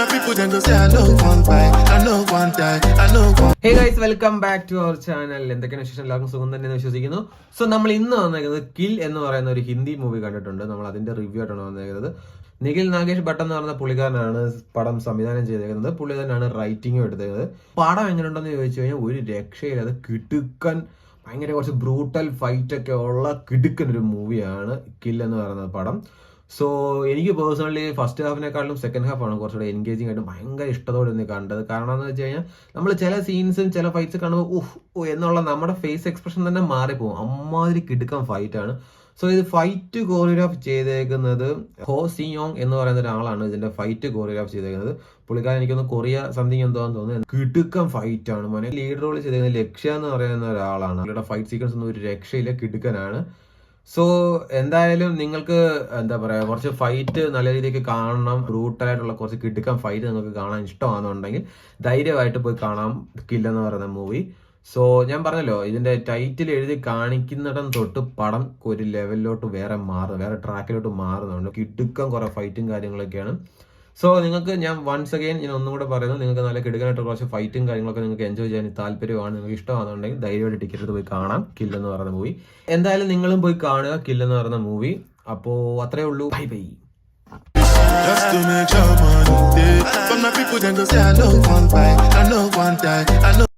my people then go say I know one bite, I know one die, I know one. Hey guys, welcome back to our channel. എന്തൊക്കെയാണ് വിശേഷം? എല്ലാവർക്കും സുഖം തന്നെ വിശ്വസിക്കുന്നു. So നമ്മൾ ഇന്ന് വന്നേക്കുന്നത് കിൽ എന്ന് പറയുന്ന ഒരു ഹിന്ദി മൂവി കണ്ടിട്ടുണ്ട്. നമ്മൾ അതിന്റെ റിവ്യൂ ആയിട്ടാണ് വന്നേക്കുന്നത്. നിഖിൽ നാഗേഷ് ഭട്ട് എന്ന് പറയുന്ന പുള്ളിക്കാരനാണ് പടം സംവിധാനം ചെയ്തേക്കുന്നത്. പുള്ളി തന്നെയാണ് റൈറ്റിംഗും എടുത്തേക്കുന്നത്. പടം എങ്ങനെയുണ്ടെന്ന് ചോദിച്ചു കഴിഞ്ഞാൽ ഒരു രക്ഷയില്ല. അത് കിടുക്കൻ, ഭയങ്കര കുറച്ച് ബ്രൂട്ടൽ ഫൈറ്റ് ഒക്കെ ഉള്ള കിടുക്കൻ ഒരു മൂവിയാണ് കിൽ എന്ന് പറയുന്നത് പടം. സോ എനിക്ക് പേഴ്സണലി ഫസ്റ്റ് ഹാഫിനെക്കാളും സെക്കൻഡ് ഹാഫാണ് കുറച്ചുകൂടെ എൻഗേജിങ് ആയിട്ട് ഭയങ്കര ഇഷ്ടത്തോടെ ഇന്ന് കണ്ടത്. കാരണം എന്ന് വെച്ച് കഴിഞ്ഞാൽ നമ്മൾ ചില സീൻസും ചില ഫൈറ്റ്സ് കാണുമ്പോൾ എന്നുള്ള നമ്മുടെ ഫേസ് എക്സ്പ്രഷൻ തന്നെ മാറിപ്പോകും. അമ്മാതിരി കിടുക്കാൻ ഫൈറ്റാണ്. സോ ഇത് ഫൈറ്റ് കോറിയോഗ്രാഫ് ചെയ്തേക്കുന്നത് ഹോ സിയോങ് എന്ന് പറയുന്ന ഒരാളാണ് ഇതിന്റെ ഫൈറ്റ് കോറിയോഗ്രാഫ് ചെയ്തേക്കുന്നത്. പുള്ളിക്കാരൻ എനിക്കൊന്ന് കൊറിയ സംതിങ് എന്തോന്ന് തോന്നുന്നു. കിടുക്കം ഫൈറ്റ് ആണ് മോനെ. ലീഡ് റോൾ ചെയ്തേക്കുന്നത് ലക്ഷ്യ എന്ന് പറയുന്ന ഒരാളാണ്. അവരുടെ ഫൈറ്റ് സീക്വൻസ് ഒന്നും ഒരു രക്ഷയില്ല, കിടുക്കനാണ്. സോ എന്തായാലും നിങ്ങൾക്ക് എന്താ പറയാ, കുറച്ച് ഫൈറ്റ് നല്ല രീതിക്ക് കാണണം, ബ്രൂട്ടലായിട്ടുള്ള കുറച്ച് കിടുക്കം ഫൈറ്റ് നിങ്ങൾക്ക് കാണാൻ ഇഷ്ടമാണെന്നുണ്ടെങ്കിൽ ധൈര്യമായിട്ട് പോയി കാണാം കിൽ എന്ന് പറയുന്ന മൂവി. സോ ഞാൻ പറഞ്ഞല്ലോ, ഇതിന്റെ ടൈറ്റിൽ എഴുതി കാണിക്കുന്നിടം തൊട്ട് പടം ഒരു ലെവലിലോട്ട് വേറെ ട്രാക്കിലോട്ട് മാറുന്നുണ്ട്. കിടുക്കം കുറെ ഫൈറ്റും കാര്യങ്ങളൊക്കെയാണ്. സോ നിങ്ങൾക്ക് ഞാൻ വൺസ് അഗൈൻ ഞാൻ ഒന്നും കൂടെ പറയുന്നു, നിങ്ങൾക്ക് നല്ല കിടുക്കാനായിട്ട് കുറച്ച് ഫൈറ്റും കാര്യങ്ങളൊക്കെ നിങ്ങൾക്ക് എൻജോയ് ചെയ്യാൻ താല്പര്യമാണ്, നിങ്ങൾക്ക് ഇഷ്ടമാണെന്നുണ്ടെങ്കിൽ ധൈര്യമായിട്ട് ടിക്കറ്റ് എടുത്ത് പോയി കാണാം കിൽ എന്ന് പറയുന്ന മൂവി. എന്തായാലും നിങ്ങളും പോയി കാണുക കിൽ എന്ന് പറയുന്ന മൂവി. അപ്പോ അത്രേ ഉള്ളൂ. Bye bye. Just to make your money day. For my people then go say I know one bite, I know one die, I know.